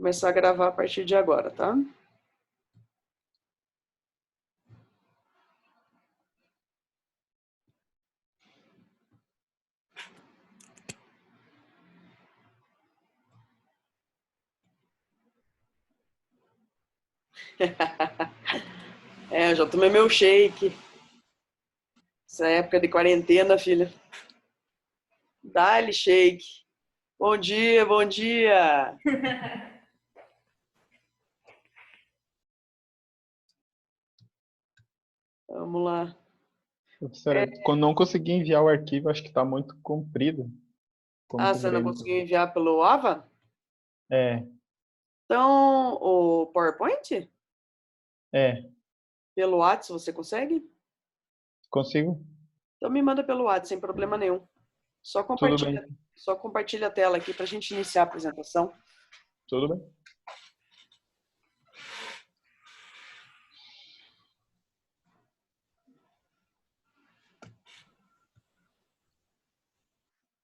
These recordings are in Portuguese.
Começar a gravar a partir de agora, tá? É, já tomei meu shake. Essa época de quarentena, filha. Dá-lhe shake. Bom dia, bom dia. Vamos lá. Professora, quando não consegui enviar o arquivo, acho que está muito comprido, ficou Ah, muito você não grande. conseguiu enviar pelo AVA? É, Então, o PowerPoint? é, Pelo WhatsApp você consegue? consigo? Então me manda pelo WhatsApp, sem problema nenhum. Só Tudo bem, compartilha, só compartilha a tela aqui para a gente iniciar a apresentação. tudo bem.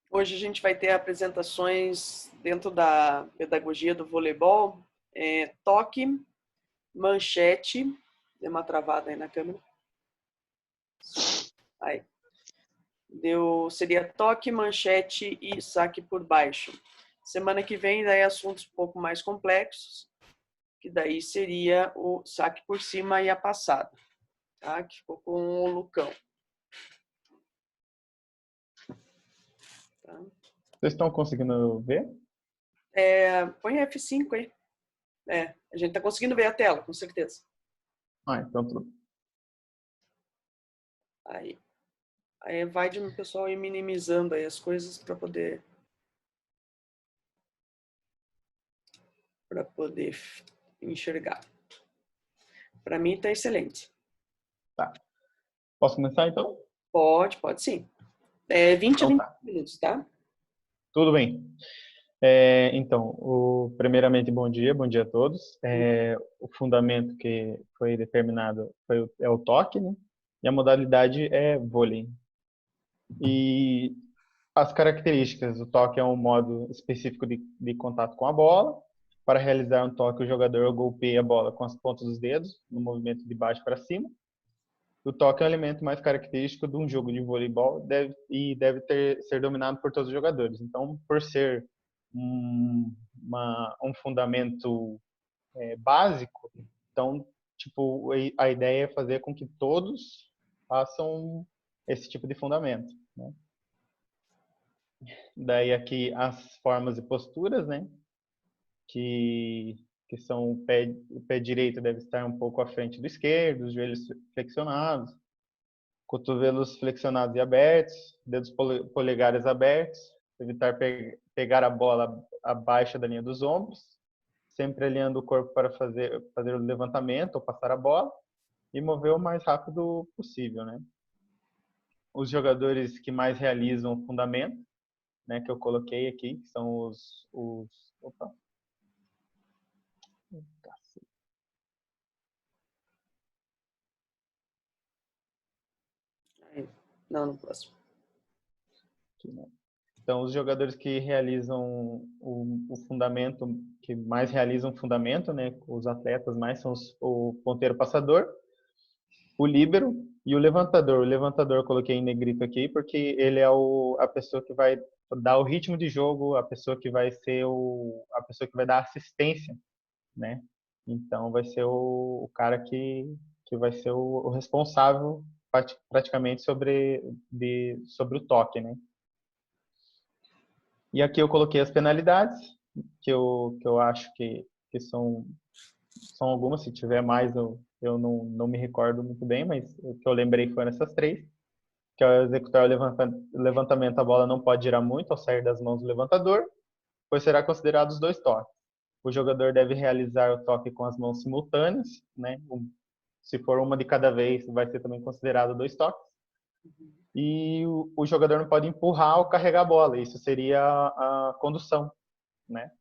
Hoje a gente vai ter apresentações dentro da pedagogia do voleibol, toque, manchete, deu uma travada aí na câmera. Aí. Seria toque, manchete e saque por baixo. Semana que vem, daí assuntos um pouco mais complexos, que daí seria o saque por cima e a passada, tá? Que ficou com o Lucão. Tá? Vocês estão conseguindo ver? Põe F5 aí. A gente tá conseguindo ver a tela, com certeza. Ah, então tudo. Aí vai de o pessoal ir minimizando aí as coisas para poder enxergar. Para mim tá excelente. Tá. Posso começar então? Pode sim. 20 a Então 25 tá. minutos, tá? Tudo bem. Então, primeiramente, bom dia a todos. O fundamento que foi determinado é o toque, né? E a modalidade é vôlei. E as características, o toque é um modo específico de contato com a bola. Para realizar um toque, o jogador golpeia a bola com as pontas dos dedos, no movimento de baixo para cima. O toque é um elemento mais característico de um jogo de voleibol deve ser dominado por todos os jogadores. Então, por ser um fundamento básico, então, tipo, a ideia é fazer com que todos façam esse tipo de fundamento, né? Daí aqui as formas e posturas, né? Que são o pé direito deve estar um pouco à frente do esquerdo, os joelhos flexionados, cotovelos flexionados e abertos, dedos polegares abertos, evitar pegar a bola abaixo da linha dos ombros, sempre alinhando o corpo para fazer o levantamento ou passar a bola e mover o mais rápido possível, né? Os jogadores que mais realizam o fundamento, né, que eu coloquei aqui, que são opa, Aí. Não, no próximo. aqui, né? Então, os jogadores que realizam o fundamento, que mais realizam o fundamento, né? Os atletas mais são o ponteiro passador, o líbero e o levantador. O levantador eu coloquei em negrito aqui porque ele é a pessoa que vai dar o ritmo de jogo, a pessoa que vai ser a pessoa que vai dar assistência, né? Então, vai ser o cara que vai ser o responsável praticamente sobre o toque, né? E aqui eu coloquei as penalidades, que eu acho que são algumas, se tiver mais eu não me recordo muito bem, mas o que eu lembrei foram essas três, que ao executar o levantamento a bola não pode girar muito ao sair das mãos do levantador, pois será considerado os dois toques. O jogador deve realizar o toque com as mãos simultâneas, né? Se for uma de cada vez, vai ser também considerado dois toques. E o jogador não pode empurrar ou carregar a bola, isso seria a condução, né?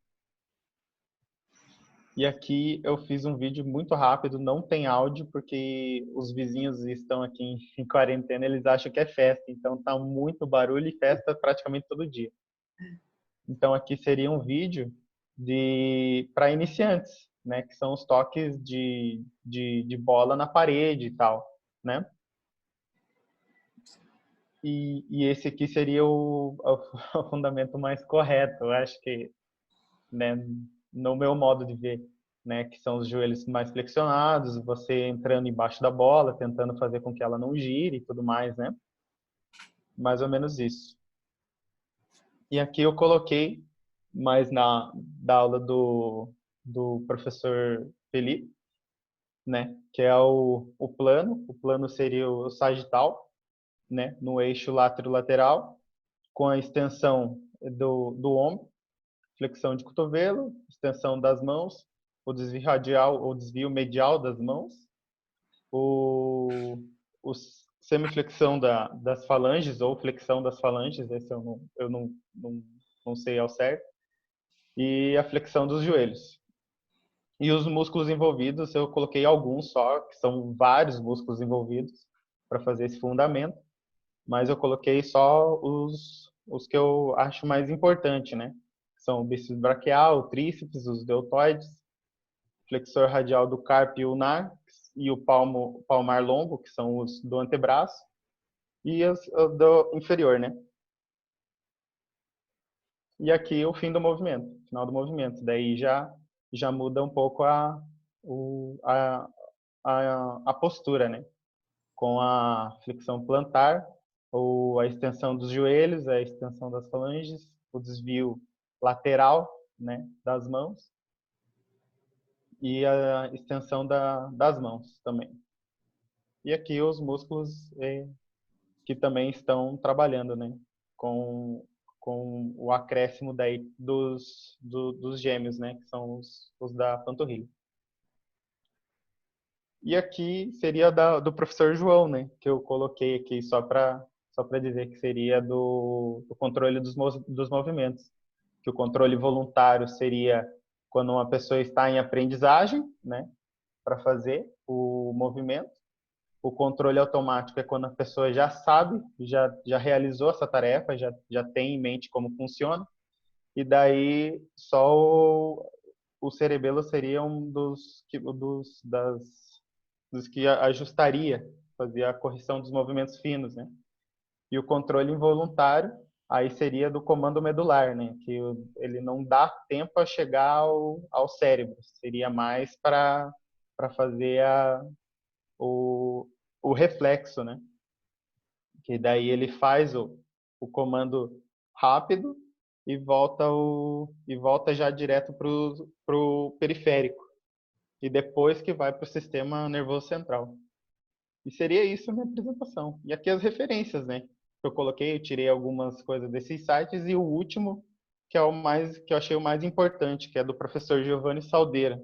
E aqui eu fiz um vídeo muito rápido, não tem áudio, porque os vizinhos estão aqui em quarentena, eles acham que é festa, então tá muito barulho e festa praticamente todo dia. Então aqui seria um vídeo para iniciantes, né? Que são os toques de bola na parede e tal, né? E esse aqui seria o fundamento mais correto, eu acho que, né? No meu modo de ver, né? Que são os joelhos mais flexionados, você entrando embaixo da bola, tentando fazer com que ela não gire e tudo mais, né? Mais ou menos isso. E aqui eu coloquei mais da aula do professor Felipe, né? Que é o plano. O plano seria o sagital, né? No eixo lateral, com a extensão do ombro, flexão de cotovelo, extensão das mãos, o desvio radial ou desvio medial das mãos, o, o semiflexão das falanges ou flexão das falanges, esse eu não sei ao certo, e a flexão dos joelhos. E os músculos envolvidos, eu coloquei alguns só, que são vários músculos envolvidos para fazer esse fundamento, mas eu coloquei só os que eu acho mais importante, né? São o bíceps braquial, o tríceps, os deltoides, flexor radial do carpo e ulnar, e o palmar longo, que são os do antebraço, e os do inferior, né? E aqui o fim do movimento, final do movimento. Daí já muda um pouco a postura, né? Com a flexão plantar, ou a extensão dos joelhos, a extensão das falanges, o desvio lateral, né, das mãos e a extensão das mãos também. E aqui os músculos que também estão trabalhando, né, com o acréscimo daí dos gêmeos, né, que são os da panturrilha. E aqui seria do professor João, né, que eu coloquei aqui só para dizer que seria do controle dos movimentos. Que o controle voluntário seria quando uma pessoa está em aprendizagem, né, para fazer o movimento. O controle automático é quando a pessoa já sabe, já realizou essa tarefa, já tem em mente como funciona. E daí só o cerebelo seria um dos que ajustaria, fazia a correção dos movimentos finos, né? E o controle involuntário, aí seria do comando medular, né? Que ele não dá tempo a chegar ao cérebro, seria mais para fazer o reflexo, né? Que daí ele faz o comando rápido e volta já direto pro periférico. E depois que vai para o sistema nervoso central. E seria isso a minha apresentação. E aqui as referências, né? Que eu coloquei, eu tirei algumas coisas desses sites e o último, que é o mais que eu achei o mais importante, que é do professor Giovanni Soldeira,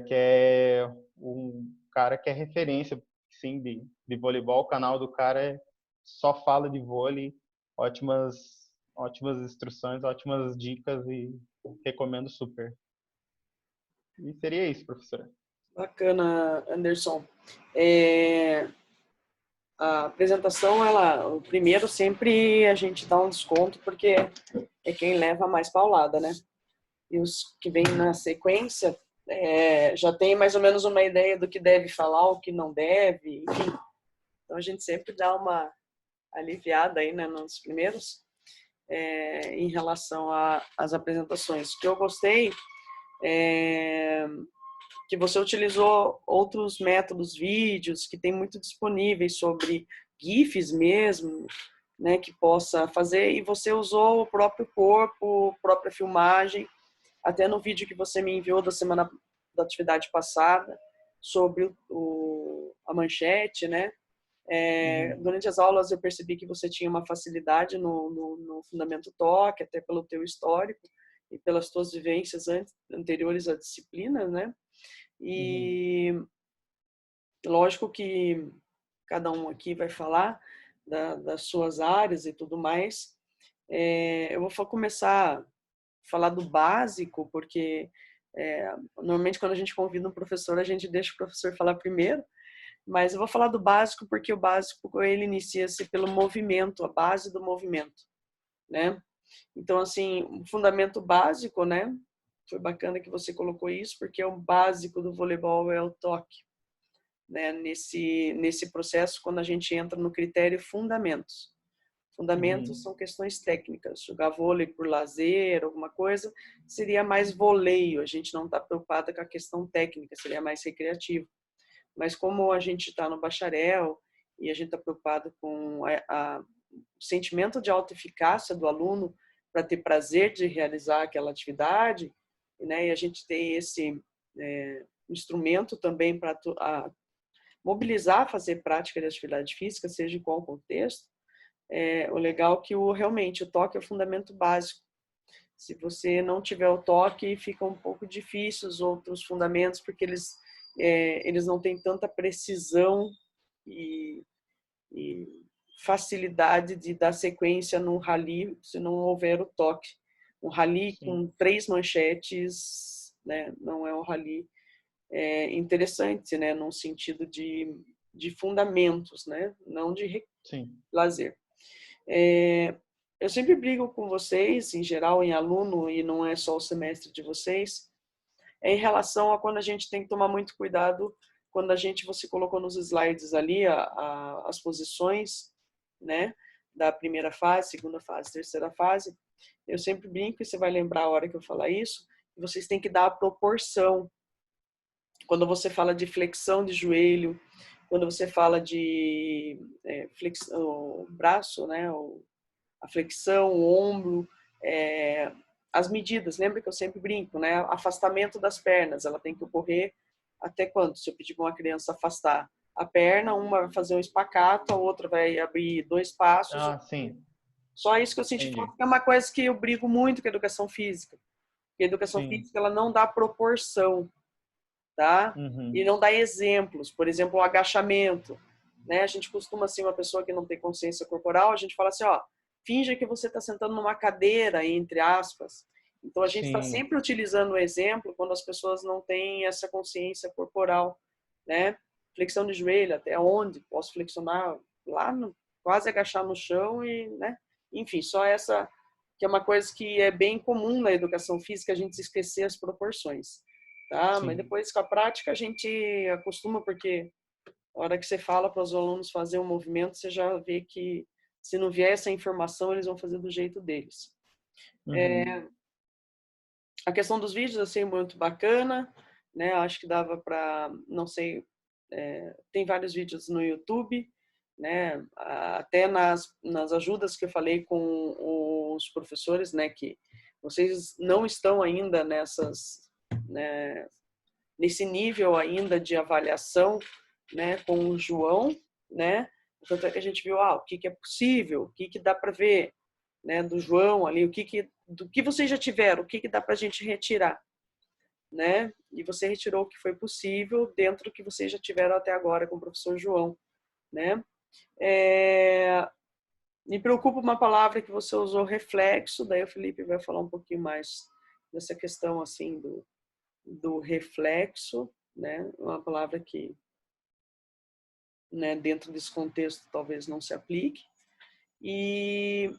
que é um cara que é referência, sim, de voleibol. O canal do cara só fala de vôlei, ótimas instruções, ótimas dicas e recomendo super. E seria isso, professora. Bacana, Anderson. A apresentação, o primeiro sempre a gente dá um desconto porque é quem leva mais paulada, né? E os que vêm na sequência já tem mais ou menos uma ideia do que deve falar, o que não deve, enfim. Então a gente sempre dá uma aliviada aí, né, nos primeiros em relação às apresentações. O que eu gostei que você utilizou outros métodos, vídeos que tem muito disponíveis sobre GIFs mesmo, né, que possa fazer, e você usou o próprio corpo, própria filmagem, até no vídeo que você me enviou da atividade passada, sobre a manchete, né? Durante as aulas eu percebi que você tinha uma facilidade no fundamento toque, até pelo teu histórico e pelas tuas vivências anteriores à disciplina, né? E lógico que cada um aqui vai falar das suas áreas e tudo mais. Eu vou começar a falar do básico, porque normalmente quando a gente convida um professor, a gente deixa o professor falar primeiro, mas eu vou falar do básico porque o básico ele inicia-se pelo movimento, a base do movimento, né? Então, assim, o fundamento básico, né? Foi bacana que você colocou isso, porque o básico do voleibol é o toque, né? Nesse processo, quando a gente entra no critério fundamentos. Fundamentos são questões técnicas. Jogar vôlei por lazer, alguma coisa, seria mais voleio. A gente não está preocupada com a questão técnica, seria mais recreativo. Mas como a gente está no bacharel e a gente está preocupado com o sentimento de autoeficácia do aluno para ter prazer de realizar aquela atividade, né? E a gente tem esse instrumento também para mobilizar, fazer prática de atividade física, seja em qual contexto. O legal é que realmente o toque é o fundamento básico. Se você não tiver o toque, fica um pouco difícil os outros fundamentos, porque eles não têm tanta precisão e facilidade de dar sequência num rally se não houver o toque. Um rally com 3 manchetes, né, não é um rally interessante, né, num sentido de fundamentos, né, não de lazer. Eu sempre brigo com vocês, em geral, em aluno, e não é só o semestre de vocês, em relação a quando a gente tem que tomar muito cuidado, quando você colocou nos slides ali as posições, né, da primeira fase, segunda fase, terceira fase. Eu sempre brinco, e você vai lembrar a hora que eu falar isso, vocês têm que dar a proporção. Quando você fala de flexão de joelho, quando você fala de flexão, o braço, né, a flexão, o ombro, as medidas. Lembra que eu sempre brinco, né? Afastamento das pernas, ela tem que ocorrer até quando? Se eu pedir para uma criança afastar a perna, uma vai fazer um espacato, a outra vai abrir 2 passos. Ah, sim. Só isso que eu senti falta, que é uma coisa que eu brigo muito com a educação física. Porque a educação física, ela não dá proporção, tá? E não dá exemplos. Por exemplo, o agachamento, né? A gente costuma, assim, uma pessoa que não tem consciência corporal, a gente fala assim, ó, finja que você está sentando numa cadeira, entre aspas. Então, a gente está sempre utilizando o exemplo quando as pessoas não têm essa consciência corporal, né? Flexão de joelho, até onde? Posso flexionar lá, quase agachar no chão e, né? Enfim, só essa que é uma coisa que é bem comum na educação física, a gente esquecer as proporções, tá? Mas depois, com a prática, a gente acostuma, porque a hora que você fala para os alunos fazer um movimento, você já vê que se não vier essa informação, eles vão fazer do jeito deles. A questão dos vídeos, assim, muito bacana, né? Acho que dava para, não sei, tem vários vídeos no YouTube, né? Até nas ajudas que eu falei com os professores, né? Que vocês não estão ainda né, nesse nível ainda de avaliação, né? Com o João, né? Tanto é que a gente viu o que é possível, o que dá para ver, né? Do João ali, do que vocês já tiveram, o que dá para a gente retirar, né? E você retirou o que foi possível dentro do que vocês já tiveram até agora com o professor João, né? Me preocupa uma palavra que você usou, reflexo, daí o Felipe vai falar um pouquinho mais dessa questão, assim, do reflexo, né? Uma palavra que, né, dentro desse contexto talvez não se aplique. E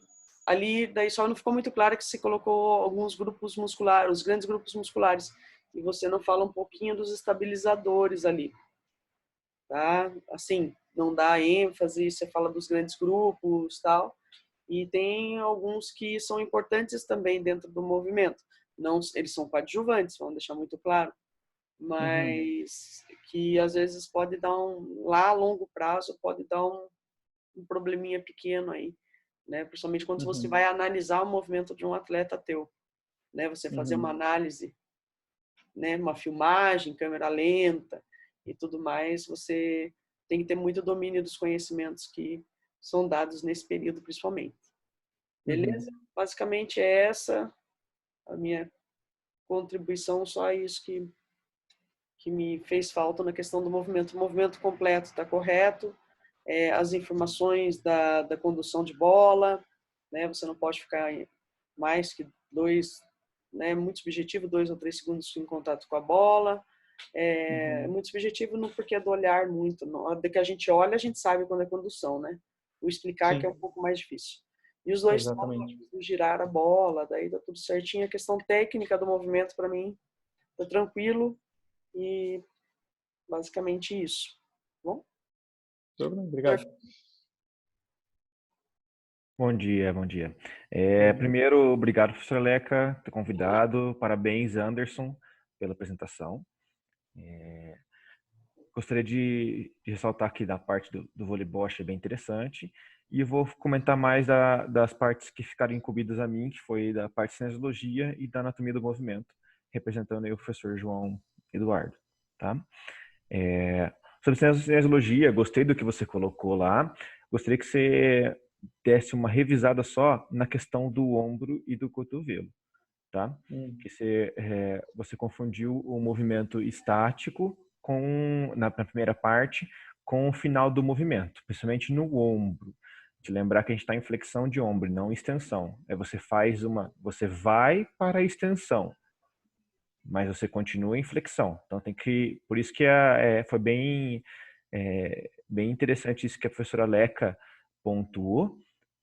ali, daí só não ficou muito claro que você colocou alguns grupos musculares, os grandes grupos musculares, e você não fala um pouquinho dos estabilizadores ali, tá? Assim, não dá ênfase, você fala dos grandes grupos, tal, e tem alguns que são importantes também dentro do movimento. Não, eles são coadjuvantes, vamos deixar muito claro, mas que às vezes pode dar lá a longo prazo, pode dar um probleminha pequeno aí, né? Principalmente quando você vai analisar o movimento de um atleta teu, né? Você fazer uma análise, né? Uma filmagem, câmera lenta e tudo mais, você tem que ter muito domínio dos conhecimentos que são dados nesse período, principalmente. Beleza? Basicamente é essa a minha contribuição, só isso que me fez falta na questão do movimento. O movimento completo está correto, as informações da condução de bola, né? Você não pode ficar mais que 2, né? Muito subjetivo, 2 ou 3 segundos em contato com a bola. Muito subjetivo no porquê do olhar muito. Na hora que a gente olha, a gente sabe quando é condução, né? O explicar que é um pouco mais difícil. E os dois Exatamente. toques, do girar a bola, daí dá tudo certinho. A questão técnica do movimento, para mim, tá tranquilo. E basicamente isso. Tá bom? Obrigado. Bom dia, bom dia. Bom dia. Primeiro, obrigado, professor Leca, por ter convidado. Parabéns, Anderson, pela apresentação. Gostaria de ressaltar aqui da parte do voleibol, achei bem interessante. E eu vou comentar mais das partes que ficaram incumbidas a mim, que foi da parte de cinesiologia e da anatomia do movimento, representando aí o professor João Eduardo. Tá? Sobre cinesiologia, gostei do que você colocou lá. Gostaria que você desse uma revisada só na questão do ombro e do cotovelo. Tá? Que você confundiu o movimento estático na primeira parte com o final do movimento, principalmente no ombro. De lembrar que a gente está em flexão de ombro, não extensão. Você vai para a extensão, mas você continua em flexão. Então por isso que foi bem interessante isso que a professora Leca pontuou,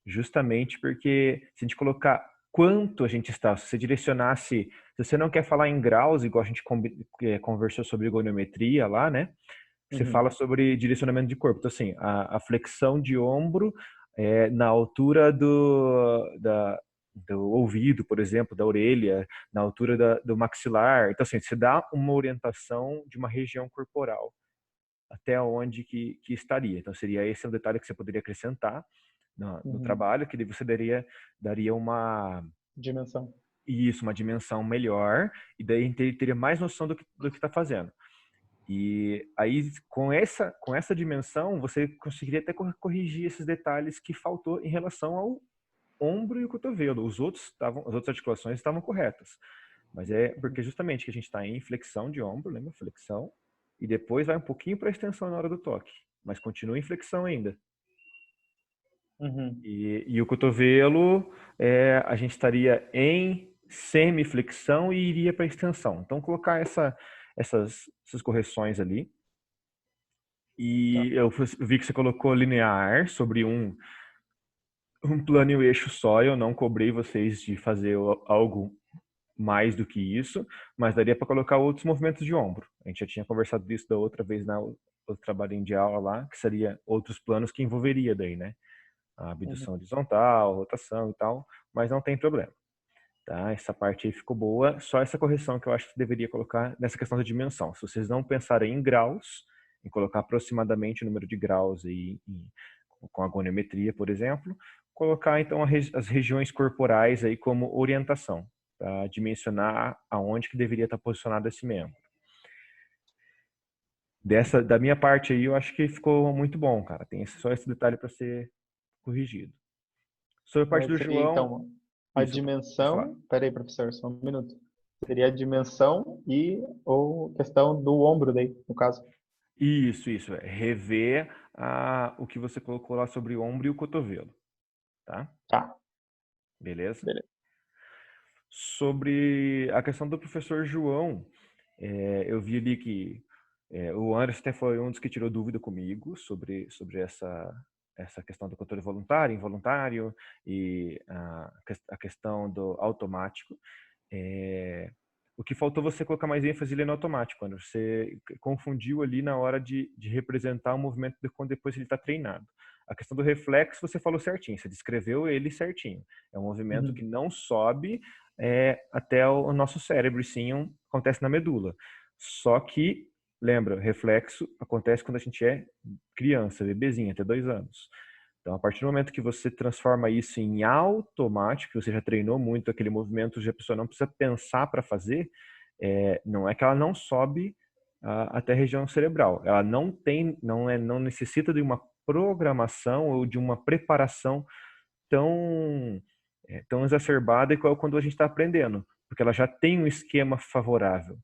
justamente porque se a gente colocar quanto a gente está, se você direcionasse, se você não quer falar em graus, igual a gente conversou sobre goniometria lá, né? Você fala sobre direcionamento de corpo. Então, assim, a flexão de ombro na altura do ouvido, por exemplo, da orelha, na altura do maxilar. Então, assim, você dá uma orientação de uma região corporal até onde que estaria. Então, seria esse um detalhe que você poderia acrescentar no trabalho, que você daria uma dimensão. Isso, uma dimensão melhor, e daí a gente teria mais noção do que está fazendo. E aí, com essa dimensão, você conseguiria até corrigir esses detalhes que faltou em relação ao ombro e o cotovelo. As outras articulações estavam corretas. Mas é porque justamente que a gente está em flexão de ombro, lembra? Flexão. E depois vai um pouquinho para a extensão na hora do toque. Mas continua em flexão ainda. E o cotovelo, a gente estaria em semiflexão e iria para a extensão. Então, colocar essas correções ali. E eu vi que você colocou linear sobre um plano e o eixo só. Eu não cobrei vocês de fazer algo mais do que isso, mas daria para colocar outros movimentos de ombro. A gente já tinha conversado disso da outra vez na outro trabalhinho de aula lá, que seria outros planos que envolveria daí, né? A abdução horizontal, rotação e tal, mas não tem problema. Tá? Essa parte aí ficou boa, só essa correção que eu acho que deveria colocar nessa questão da dimensão. Se vocês não pensarem em graus, em colocar aproximadamente o número de graus aí, com a goniometria, por exemplo, colocar então as regiões corporais aí como orientação, para dimensionar aonde que deveria estar posicionado esse membro. Da minha parte aí, eu acho que ficou muito bom, cara. Tem só esse detalhe para ser corrigido. Sobre a parte do Seria, João... então, a dimensão... Peraí, professor, só um minuto. Seria a dimensão ou questão do ombro daí, no caso. Isso. Rever o que você colocou lá sobre o ombro e o cotovelo. Tá? Tá. Beleza? Sobre a questão do professor João, eu vi ali que o Anderson até foi um dos que tirou dúvida comigo sobre essa questão do controle voluntário, involuntário e a questão do automático. O que faltou você colocar mais ênfase ali no automático, quando você confundiu ali na hora de representar o movimento quando depois ele está treinado. A questão do reflexo você falou certinho, você descreveu ele certinho. É um movimento que não sobe até o nosso cérebro, sim, acontece na medula. Só que, lembra, reflexo acontece quando a gente é criança, bebezinho, até 2 anos. Então, a partir do momento que você transforma isso em automático, você já treinou muito aquele movimento, já a pessoa não precisa pensar para fazer, não é que ela não sobe até a região cerebral. Ela não necessita de uma programação ou de uma preparação tão exacerbada igual quando a gente está aprendendo, porque ela já tem um esquema favorável.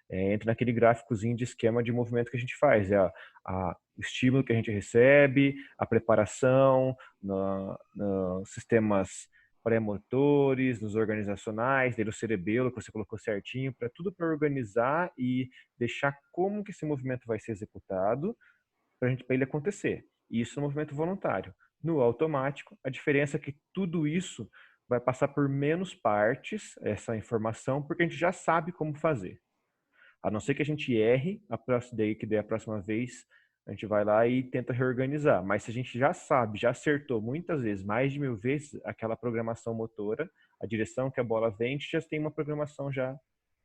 Entra naquele gráficozinho de esquema de movimento que a gente faz, o estímulo que a gente recebe, a preparação nos sistemas pré-motores, nos organizacionais, daí no cerebelo, que você colocou certinho, tudo para organizar e deixar como que esse movimento vai ser executado para ele acontecer. E isso é um movimento voluntário. No automático, a diferença é que tudo isso vai passar por menos partes, essa informação, porque a gente já sabe como fazer. A não ser que a gente erre, que daí a próxima vez a gente vai lá e tenta reorganizar. Mas se a gente já sabe, já acertou muitas vezes, mais de 1000 vezes, aquela programação motora, a direção que a bola vem, a gente já tem uma programação já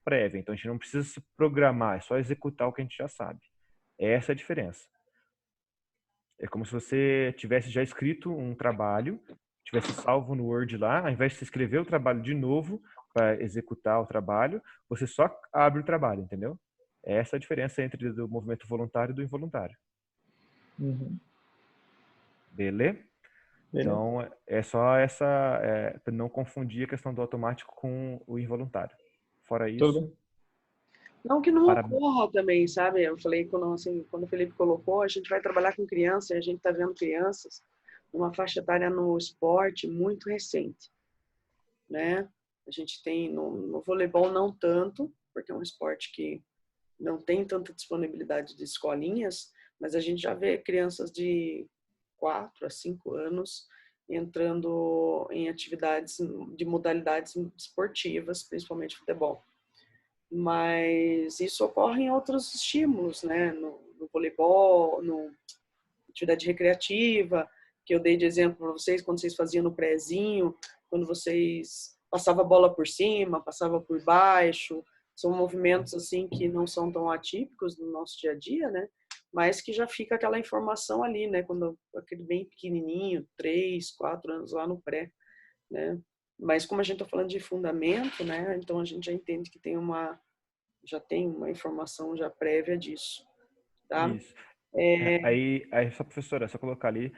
prévia. Então a gente não precisa se programar, é só executar o que a gente já sabe. Essa é a diferença. É como se você tivesse já escrito um trabalho, tivesse salvo no Word lá, ao invés de você escrever o trabalho de novo para executar o trabalho, você só abre o trabalho, entendeu? Essa é a diferença entre o movimento voluntário e do involuntário. Uhum. Beleza? Beleza. Então, é só para não confundir a questão do automático com o involuntário. Fora Tudo isso, bem. Não que não para... ocorra também, sabe? Eu falei, quando o Felipe colocou, a gente vai trabalhar com crianças, e a gente está vendo crianças numa faixa etária no esporte muito recente, né? A gente tem no voleibol não tanto, porque é um esporte que não tem tanta disponibilidade de escolinhas, mas a gente já vê crianças de 4 a 5 anos entrando em atividades de modalidades esportivas, principalmente futebol. Mas isso ocorre em outros estímulos, né? No voleibol, no atividade recreativa, que eu dei de exemplo para vocês, quando vocês faziam no prézinho, quando vocês passavam a bola por cima, passava por baixo, são movimentos assim que não são tão atípicos no nosso dia a dia, né? Mas que já fica aquela informação ali, né? Quando aquele bem pequenininho, 3, 4 anos lá no pré, né? Mas como a gente está falando de fundamento, né? Então a gente já entende que já tem uma informação já prévia disso, tá? Isso. Aí só professora, só colocar ali,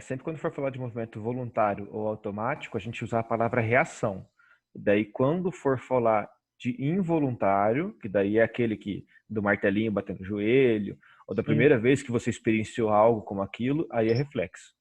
sempre quando for falar de movimento voluntário ou automático, a gente usa a palavra reação. Daí, quando for falar de involuntário, que daí é aquele que do martelinho batendo o joelho, ou da Sim, primeira vez que você experienciou algo como aquilo, aí é reflexo.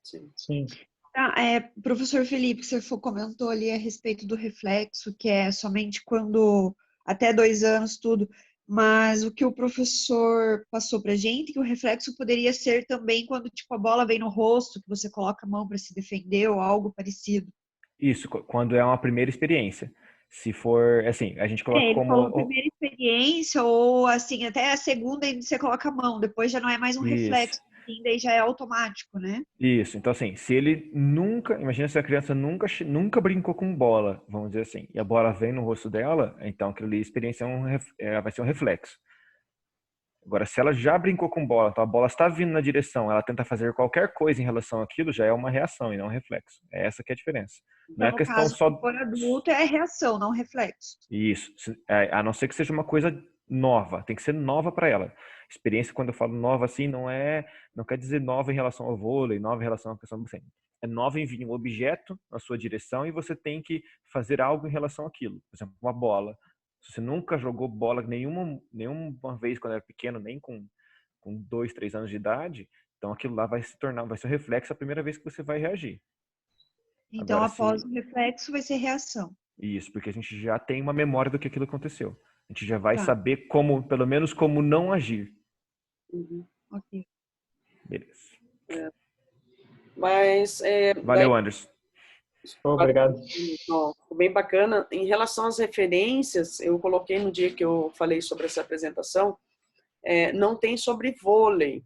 Sim. sim. Tá, professor Felipe, você comentou ali a respeito do reflexo, que é somente quando, até 2 anos, tudo, mas o que o professor passou pra gente, que o reflexo poderia ser também quando, tipo, a bola vem no rosto, que você coloca a mão para se defender ou algo parecido. Isso, quando é uma primeira experiência. Se for, assim, a gente coloca Ele falou como... primeira experiência, ou assim, até a segunda ainda você coloca a mão, depois já não é mais um Isso. reflexo, assim, daí já é automático, né? Isso, então assim, se ele nunca, imagina se a criança nunca brincou com bola, vamos dizer assim, e a bola vem no rosto dela, então aquilo ali, a experiência vai ser um reflexo. Agora, se ela já brincou com bola, então a bola está vindo na direção, ela tenta fazer qualquer coisa em relação àquilo, já é uma reação e não um reflexo. É essa que é a diferença. Não Então, é no questão caso, se só for adulto, é reação, não reflexo. isso, a não ser que seja uma coisa nova, tem que ser nova para ela. Experiência, quando eu falo nova assim, não quer dizer nova em relação ao vôlei, nova em relação à questão do centro. É nova em vir um objeto na sua direção e você tem que fazer algo em relação àquilo. Por exemplo, uma bola. Se você nunca jogou bola nenhuma vez quando era pequeno, nem com 2, 3 anos de idade, então aquilo lá vai ser um reflexo a primeira vez que você vai reagir. Então, Agora, após se o reflexo, vai ser reação. Isso, porque a gente já tem uma memória do que aquilo aconteceu. A gente já vai Tá, saber como, pelo menos como não agir. Uhum. ok. Beleza. Mas daí Valeu, Anderson. Obrigado. ó, ficou bem bacana. Em relação às referências, eu coloquei no dia que eu falei sobre essa apresentação, não tem sobre vôlei.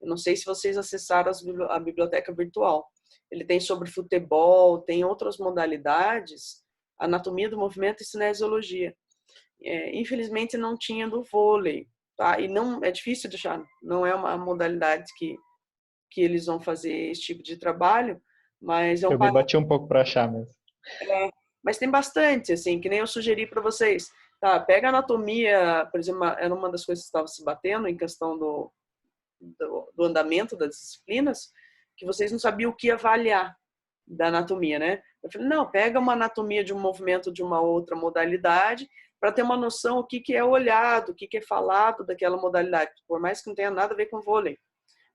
Eu não sei se vocês acessaram a biblioteca virtual. Ele tem sobre futebol, tem outras modalidades, anatomia do movimento e cinesiologia. Infelizmente não tinha do vôlei, tá? E não é difícil de achar, não é uma modalidade que eles vão fazer esse tipo de trabalho, mas é um Eu me bati um pouco para achar mesmo. mas tem bastante, assim, que nem eu sugeri para vocês. Tá, pega a anatomia, por exemplo, era uma das coisas que estava se batendo em questão do andamento das disciplinas, que vocês não sabiam o que avaliar da anatomia, né? Eu falei, não, pega uma anatomia de um movimento de uma outra modalidade para ter uma noção o que é olhado, o que é falado daquela modalidade, por mais que não tenha nada a ver com vôlei.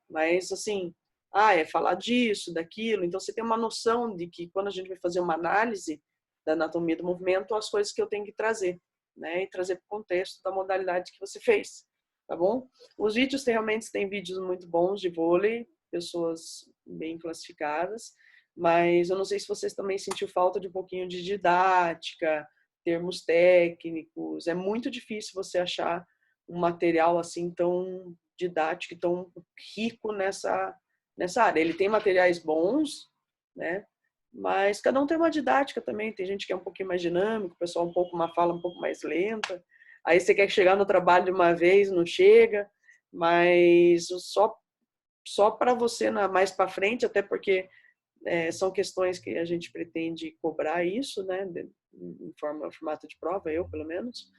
Mas, assim, é falar disso, daquilo. Então, você tem uma noção de que quando a gente vai fazer uma análise da anatomia do movimento, as coisas que eu tenho que trazer, né? E trazer para o contexto da modalidade que você fez, tá bom? Os vídeos realmente têm vídeos muito bons de vôlei, pessoas bem classificadas, mas eu não sei se vocês também sentiu falta de um pouquinho de didática, termos técnicos. É muito difícil você achar um material assim tão didático e tão rico nessa área. Ele tem materiais bons, né? Mas cada um tem uma didática também. Tem gente que é um pouquinho mais dinâmico, o pessoal uma fala um pouco mais lenta. Aí você quer chegar no trabalho de uma vez, não chega. Mas só para você mais para frente, até porque são questões que a gente pretende cobrar isso, né? Em formato de prova, eu pelo menos.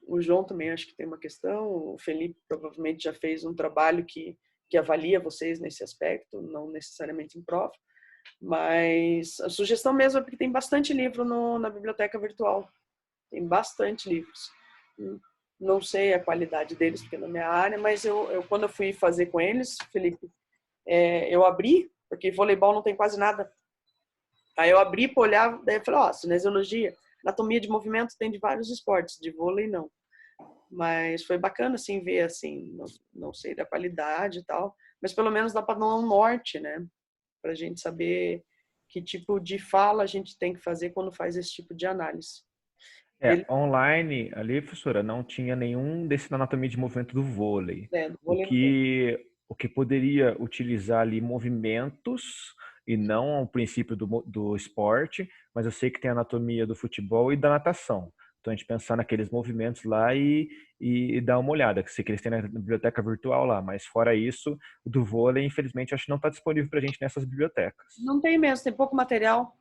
O João também acho que tem uma questão. O Felipe provavelmente já fez um trabalho que avalia vocês nesse aspecto, não necessariamente em prova. Mas a sugestão mesmo é porque tem bastante livro na biblioteca virtual. Tem bastante livros. Não sei a qualidade deles, porque não é minha área, mas eu quando eu fui fazer com eles, Felipe, eu abri, porque voleibol não tem quase nada. Aí eu abri para olhar, daí eu falei, cinesiologia, anatomia de movimento tem de vários esportes, de vôlei não. Mas foi bacana, assim, ver, assim, não sei da qualidade e tal, mas pelo menos dá para dar um norte, né? Para a gente saber que tipo de fala a gente tem que fazer quando faz esse tipo de análise. Online, ali, professora, não tinha nenhum desse da anatomia de movimento do vôlei. Do vôlei O que poderia utilizar ali movimentos e não o princípio do esporte, mas eu sei que tem a anatomia do futebol e da natação. Então, a gente pensar naqueles movimentos lá e dar uma olhada, que sei que eles têm na biblioteca virtual lá, mas fora isso, o do vôlei, infelizmente, acho que não está disponível para a gente nessas bibliotecas. Não tem mesmo, tem pouco material.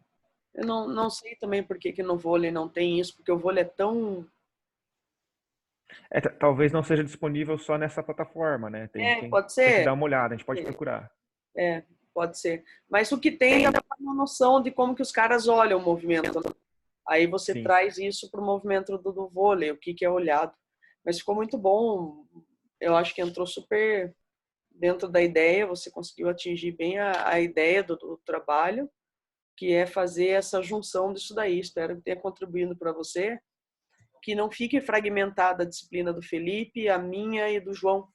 Eu não sei também por que no vôlei não tem isso, porque o vôlei é tão... Talvez não seja disponível só nessa plataforma, né? pode tem que ser. dar uma olhada, a gente pode procurar. Pode ser. Mas o que tem é uma noção de como que os caras olham o movimento. Aí você Sim. traz isso para o movimento do vôlei, o que é olhado. Mas ficou muito bom. Eu acho que entrou super dentro da ideia, você conseguiu atingir bem a ideia do trabalho, que é fazer essa junção disso daí. Espero que tenha contribuído para você, que não fique fragmentada a disciplina do Felipe, a minha e do João,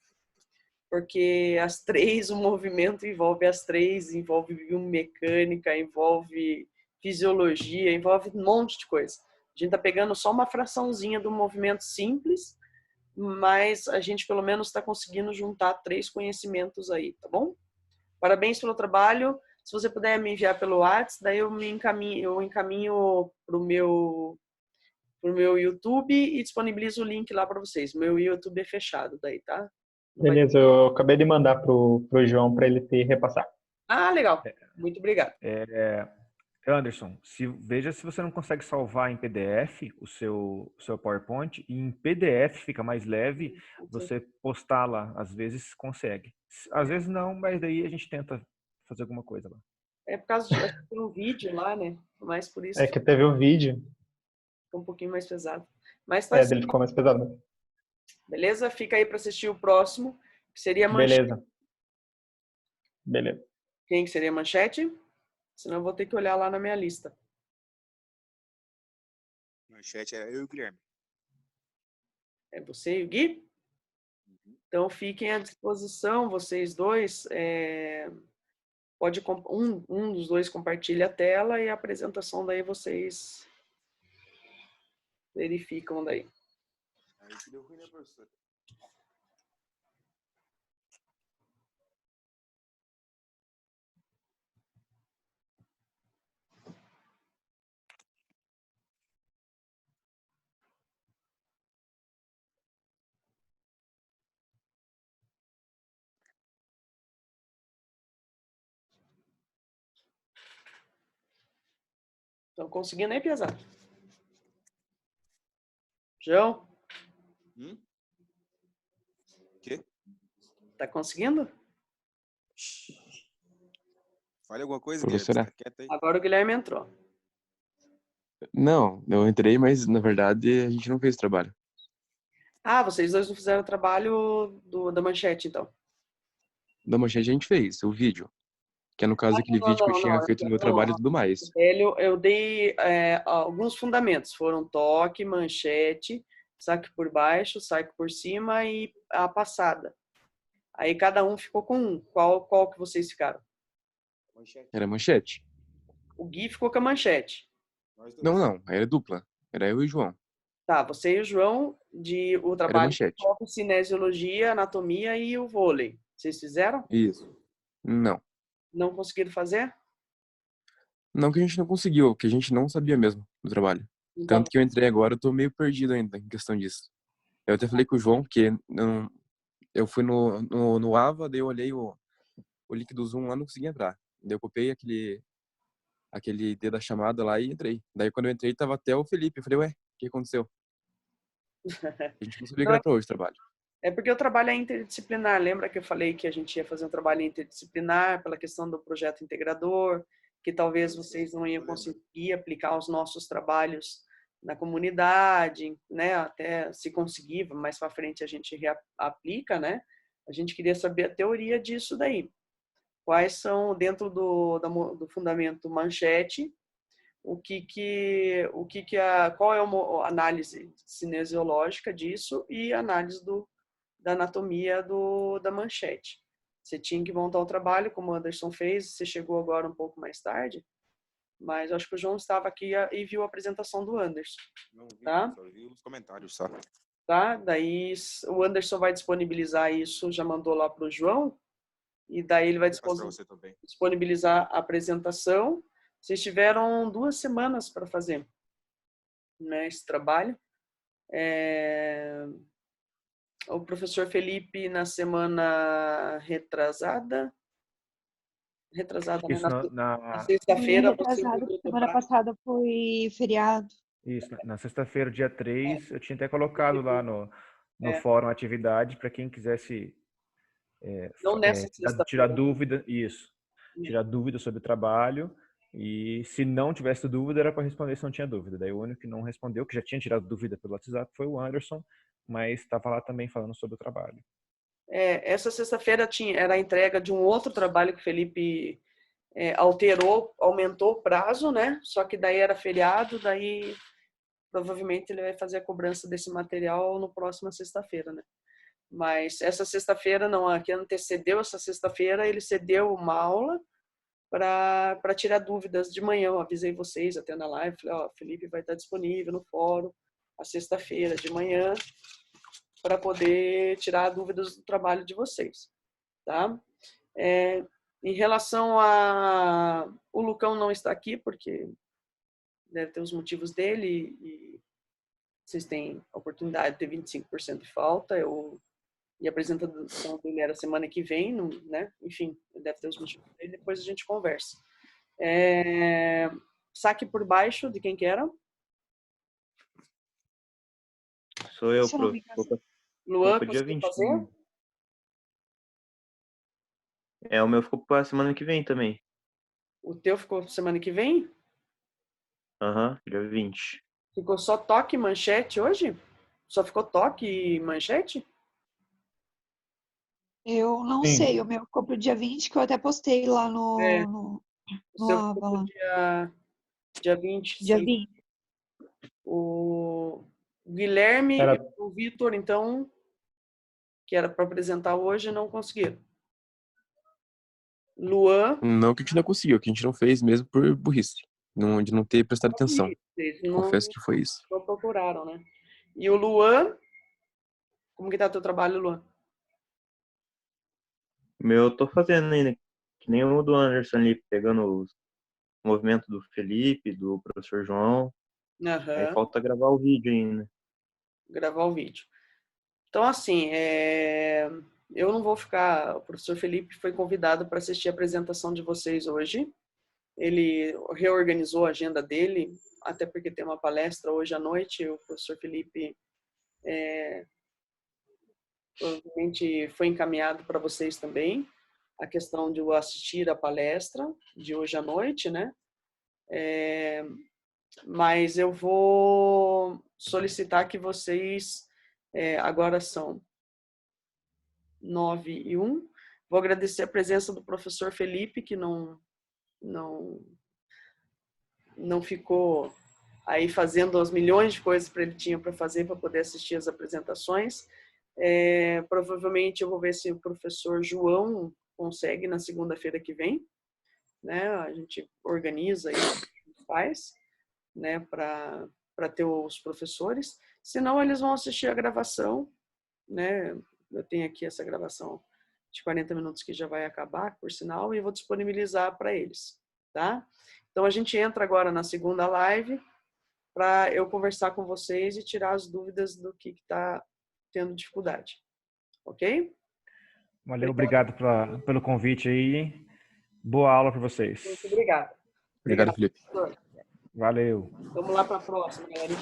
porque as três, o movimento envolve as três, envolve biomecânica, envolve fisiologia, envolve um monte de coisa. A gente está pegando só uma fraçãozinha do movimento simples, mas a gente pelo menos está conseguindo juntar três conhecimentos aí, tá bom? Parabéns pelo trabalho. Se você puder me enviar pelo WhatsApp, daí eu encaminho para o meu YouTube e disponibilizo o link lá para vocês. Meu YouTube é fechado daí, tá? Beleza, eu acabei de mandar pro João para ele te repassar. Legal. Muito obrigado. Anderson, veja se você não consegue salvar em PDF o seu PowerPoint, e em PDF fica mais leve, você postar lá, às vezes consegue. Às vezes não, mas daí a gente tenta fazer alguma coisa lá. É por causa de tem um vídeo lá, né? Mas por isso É que teve um vídeo. ficou um pouquinho mais pesado. Mas tá assim, Dele ficou mais pesado. beleza? Fica aí para assistir o próximo, que seria a Manchete. Beleza. Quem que seria a Manchete? Senão eu vou ter que olhar lá na minha lista. Manchete era eu e o Guilherme. É você e o Gui? Então fiquem à disposição, vocês dois. Um dos dois compartilha a tela e a apresentação daí vocês verificam daí. Aí que deu ruim, né, professor? Estão conseguindo aí, pesado? João? Quê? Tá conseguindo? Fale alguma coisa, Professora. Guilherme. Tá quieto aí. Agora o Guilherme entrou. Não, eu entrei, mas na verdade a gente não fez o trabalho. Vocês dois não fizeram o trabalho da Manchete, então. Da Manchete a gente fez, o vídeo. Que é no caso aquele vídeo que eu tinha feito no meu trabalho e tudo mais. Eu dei alguns fundamentos. Foram toque, manchete, saque por baixo, saque por cima e a passada. Aí cada um ficou com um. Qual que vocês ficaram? Manchete. Era manchete. O Gui ficou com a manchete. Nós dois. Não, não. Era dupla. Era eu e o João. Tá, você e o João, o Era trabalho manchete. envolve cinesiologia, anatomia e o vôlei. Vocês fizeram? Isso. Não. Não conseguiram fazer? Não que a gente não conseguiu, que a gente não sabia mesmo do trabalho. Então, Tanto que eu entrei agora, eu tô meio perdido ainda em questão disso. Eu até falei com o João, porque eu fui no AVA, daí eu olhei o link do Zoom lá, não consegui entrar. Daí eu copiei aquele D da chamada lá e entrei. Daí quando eu entrei, tava até o Felipe. Eu falei, ué, o que aconteceu? A gente não sabia que não, era pra hoje o trabalho. é porque o trabalho é interdisciplinar. Lembra que eu falei que a gente ia fazer um trabalho interdisciplinar pela questão do projeto integrador, que talvez vocês não iam conseguir aplicar os nossos trabalhos na comunidade, né? Até se conseguir, mais para frente a gente aplica, né? A gente queria saber a teoria disso daí. Quais são, dentro do fundamento manchete, qual é a análise cinesiológica disso e a análise da anatomia da manchete. Você tinha que montar o trabalho, como o Anderson fez, você chegou agora um pouco mais tarde, mas eu acho que o João estava aqui e viu a apresentação do Anderson. Não vi, Tá? só vi os comentários, só. Tá? Daí o Anderson vai disponibilizar isso, já mandou lá para o João, e daí ele vai Vou passar pra você também. disponibilizar a apresentação. Vocês tiveram 2 semanas para fazer, né, esse trabalho. O professor Felipe, na semana retrasada, né? Isso Na sexta-feira, você Retrasado, mudou o semana prazo. passada foi feriado. Isso, na sexta-feira, dia 3, eu tinha até colocado lá no É, fórum atividade para quem quisesse não nessa tirar sexta-feira. dúvida, isso, tirar dúvida sobre o trabalho. E se não tivesse dúvida, era para responder se não tinha dúvida. Daí o único que não respondeu, que já tinha tirado dúvida pelo WhatsApp, foi o Anderson, mas estava lá também falando sobre o trabalho. Essa sexta-feira era a entrega de um outro trabalho que o Felipe aumentou o prazo, né? Só que daí era feriado, daí provavelmente ele vai fazer a cobrança desse material no próxima sexta-feira, né? Mas essa sexta-feira não, a que antecedeu essa sexta-feira, ele cedeu uma aula para tirar dúvidas de manhã. Eu avisei vocês até na live, falei, ó, Felipe vai estar disponível no fórum a sexta-feira de manhã para poder tirar dúvidas do trabalho de vocês, tá? Em relação o Lucão não está aqui porque deve ter os motivos dele e vocês têm a oportunidade de ter 25% de falta. E a apresentação dele era semana que vem, né? Enfim, deve ter os motivos dele, depois a gente conversa. Saque por baixo, de quem que era? Sou eu, Se eu não prof. me engano. Luan, Ficou dia conseguiu fazer? 21. O meu ficou pra semana que vem também. O teu ficou semana que vem? Aham, dia 20. Ficou só toque e manchete hoje? Só ficou toque e manchete? Eu não Sim. sei, o meu ficou pro dia 20, que eu até postei lá no O seu Ava ficou lá. pro dia 20, Dia sim. 20. O Guilherme Era- e o Vitor, então, que era para apresentar hoje, não conseguiram. Luan, Não que a gente não conseguiu, que a gente não fez mesmo por burrice. De não ter prestado atenção. vocês Confesso que foi isso. não procuraram, né? E o Luan, como que tá o teu trabalho, Luan? O meu eu tô fazendo ainda, que nem o do Anderson ali, pegando os movimentos do Felipe, do professor João. Aí Aham, falta gravar o vídeo ainda. gravar o vídeo. Então, assim, eu não vou ficar... O professor Felipe foi convidado para assistir a apresentação de vocês hoje. Ele reorganizou a agenda dele, até porque tem uma palestra hoje à noite. O professor Felipe provavelmente foi encaminhado para vocês também, a questão de eu assistir a palestra de hoje à noite, né? Mas eu vou solicitar que vocês, agora são 9:01, vou agradecer a presença do professor Felipe, que não ficou aí fazendo as milhões de coisas que ele tinha para fazer para poder assistir as apresentações. Provavelmente eu vou ver se o professor João consegue na segunda-feira que vem, né? A gente organiza e faz, né? Para ter os professores. Senão eles vão assistir a gravação, né? Eu tenho aqui essa gravação de 40 minutos que já vai acabar, por sinal, e vou disponibilizar para eles, tá? Então a gente entra agora na segunda live para eu conversar com vocês e tirar as dúvidas do que está tendo dificuldade. Ok? Valeu, obrigado pelo convite aí. Boa aula para vocês. Muito obrigada. Obrigado, Felipe. Valeu. Vamos lá para a próxima, galera.